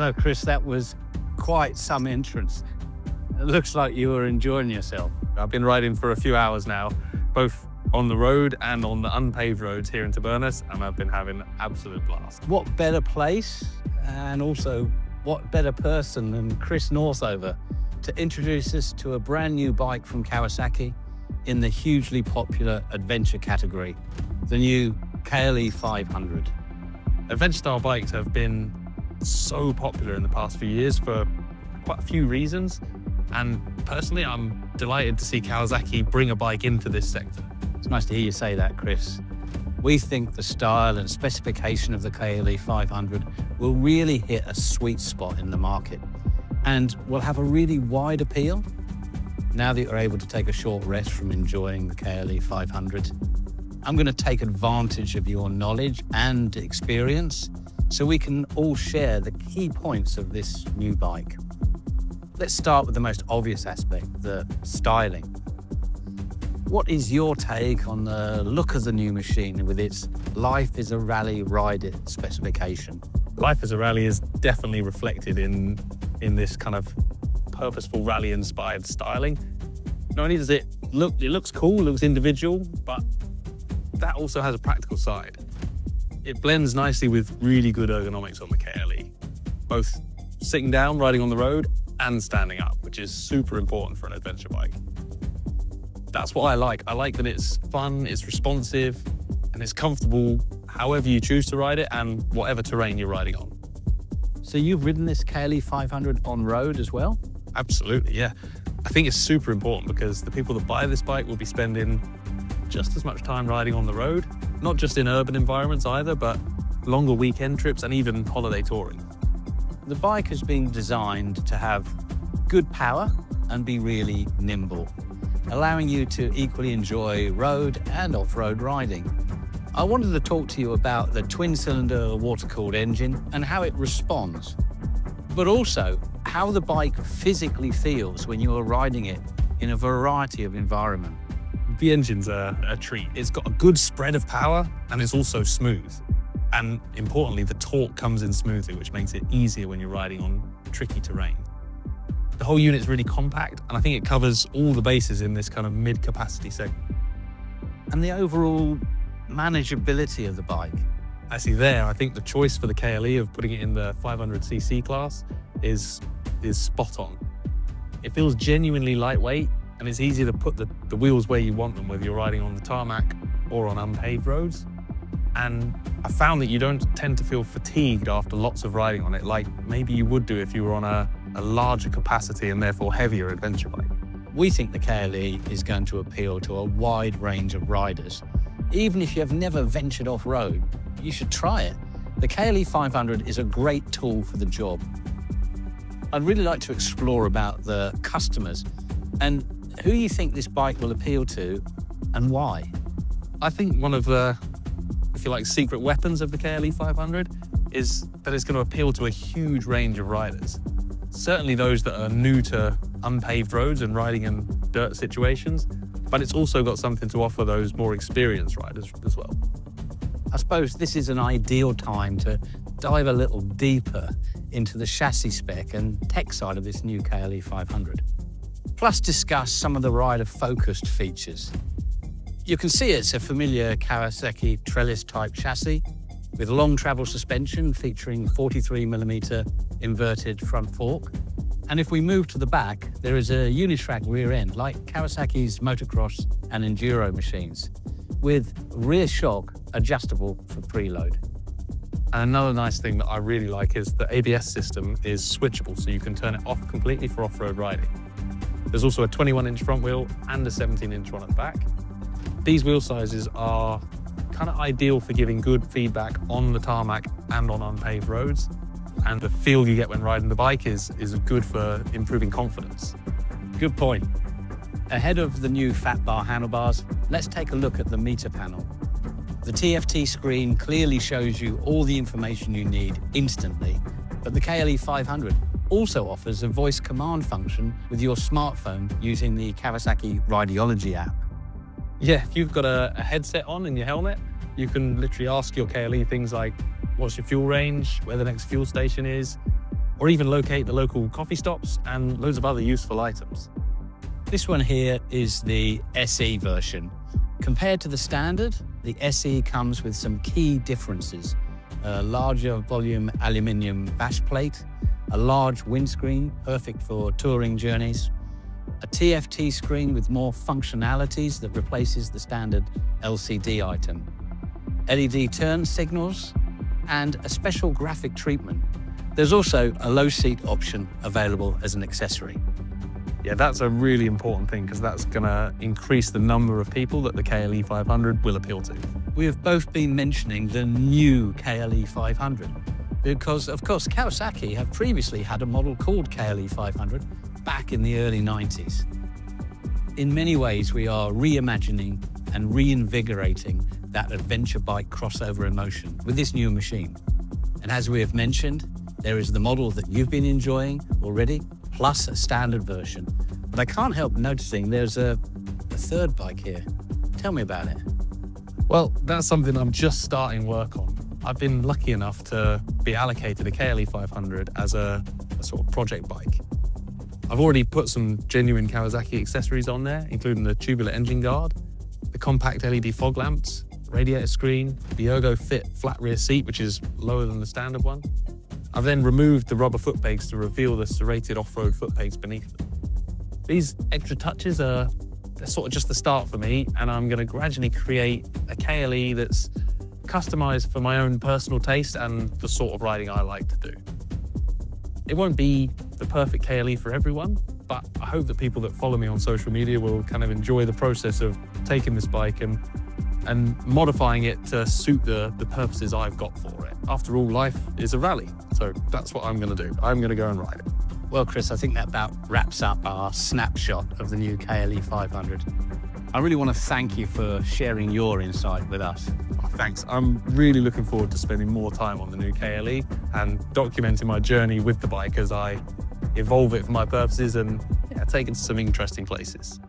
know, Chris, that was quite some entrance. It looks like you were enjoying yourself. I've been riding for a few hours now, both on the road and on the unpaved roads here in Tabernas, and I've been having an absolute blast. What better place, and also what better person than Chris Northover to introduce us to a brand new bike from Kawasaki in the hugely popular adventure category, the new KLE 500. Adventure style bikes have been so popular in the past few years for quite a few reasons, and personally I'm delighted to see Kawasaki bring a bike into this sector. It's nice to hear you say that, Chris. We think the style and specification of the KLE 500 will really hit a sweet spot in the market and will have a really wide appeal. Now that you're able to take a short rest from enjoying the KLE 500, I'm going to take advantage of your knowledge and experience so we can all share the key points of this new bike. Let's start with the most obvious aspect, the styling. What is your take on the look of the new machine with its Life is a Rally Ride It specification? Life as a Rally is definitely reflected in this kind of purposeful rally-inspired styling. Not only does it looks cool, looks individual, but that also has a practical side. It blends nicely with really good ergonomics on the KLE, both sitting down, riding on the road, and standing up, which is super important for an adventure bike. That's what I like. I like that it's fun, it's responsive, and it's comfortable however you choose to ride it and whatever terrain you're riding on. So you've ridden this KLE 500 on road as well? Absolutely, yeah. I think it's super important because the people that buy this bike will be spending just as much time riding on the road, not just in urban environments either, but longer weekend trips and even holiday touring. The bike has been designed to have good power and be really nimble, allowing you to equally enjoy road and off-road riding. I wanted to talk to you about the twin-cylinder water-cooled engine and how it responds, but also how the bike physically feels when you are riding it in a variety of environments. The engine's a treat. It's got a good spread of power and it's also smooth. And importantly, the torque comes in smoothly, which makes it easier when you're riding on tricky terrain. The whole unit's really compact, and I think it covers all the bases in this kind of mid-capacity segment. And the overall manageability of the bike. Actually there, I think the choice for the KLE of putting it in the 500cc class is spot on. It feels genuinely lightweight, and it's easier to put the wheels where you want them, whether you're riding on the tarmac or on unpaved roads. And I found that you don't tend to feel fatigued after lots of riding on it, like maybe you would do if you were on a larger capacity and therefore heavier adventure bike. We think the KLE is going to appeal to a wide range of riders. Even if you have never ventured off-road, you should try it. The KLE 500 is a great tool for the job. I'd really like to explore about the customers and who you think this bike will appeal to and why. I think one of the, if you like, secret weapons of the KLE 500 is that it's going to appeal to a huge range of riders. Certainly those that are new to unpaved roads and riding in dirt situations, but it's also got something to offer those more experienced riders as well. I suppose this is an ideal time to dive a little deeper into the chassis spec and tech side of this new KLE 500. Plus discuss some of the rider-focused features. You can see it's a familiar Kawasaki trellis-type chassis with long travel suspension featuring 43mm inverted front fork. And if we move to the back, there is a unitrack rear end like Kawasaki's motocross and enduro machines with rear shock adjustable for preload. And another nice thing that I really like is the ABS system is switchable, so you can turn it off completely for off-road riding. There's also a 21-inch front wheel and a 17-inch one at the back. These wheel sizes are kind of ideal for giving good feedback on the tarmac and on unpaved roads. And the feel you get when riding the bike is good for improving confidence. Good point. Ahead of the new fat bar handlebars, let's take a look at the meter panel. The TFT screen clearly shows you all the information you need instantly, but the KLE 500 also offers a voice command function with your smartphone using the Kawasaki Rideology app. Yeah, if you've got a headset on in your helmet, you can literally ask your KLE things like, what's your fuel range, where the next fuel station is, or even locate the local coffee stops and loads of other useful items. This one here is the SE version. Compared to the standard, the SE comes with some key differences. A larger volume aluminium bash plate, a large windscreen, perfect for touring journeys, a TFT screen with more functionalities that replaces the standard LCD item, LED turn signals, and a special graphic treatment. There's also a low seat option available as an accessory. Yeah, that's a really important thing because that's going to increase the number of people that the KLE 500 will appeal to. We have both been mentioning the new KLE 500 because, of course, Kawasaki have previously had a model called KLE 500 back in the early 90s. In many ways, we are reimagining and reinvigorating that adventure bike crossover emotion with this new machine. And as we have mentioned, there is the model that you've been enjoying already, plus a standard version. But I can't help noticing there's a third bike here. Tell me about it. Well, that's something I'm just starting work on. I've been lucky enough to be allocated a KLE 500 as a sort of project bike. I've already put some genuine Kawasaki accessories on there, including the tubular engine guard, the compact LED fog lamps, radiator screen, the Ergo Fit flat rear seat, which is lower than the standard one. I've then removed the rubber foot pegs to reveal the serrated off-road foot pegs beneath them. These extra touches they're sort of just the start for me, and I'm going to gradually create a KLE that's customized for my own personal taste and the sort of riding I like to do. It won't be the perfect KLE for everyone, but I hope that people that follow me on social media will kind of enjoy the process of taking this bike and modifying it to suit the purposes I've got for it. After all, life is a rally, so that's what I'm going to do. I'm going to go and ride it. Well, Chris, I think that about wraps up our snapshot of the new KLE 500. I really want to thank you for sharing your insight with us. Oh, thanks. I'm really looking forward to spending more time on the new KLE and documenting my journey with the bike as I evolve it for my purposes and take it to some interesting places.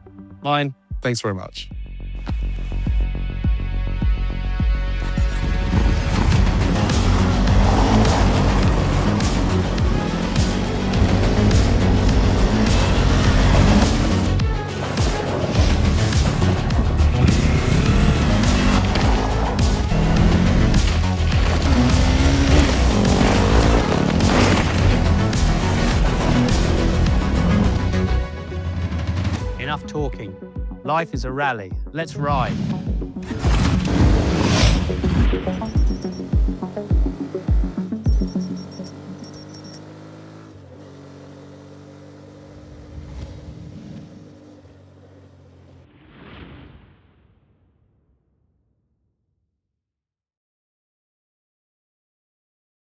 Mine, thanks very much. Enough talking. Life is a rally. Let's ride.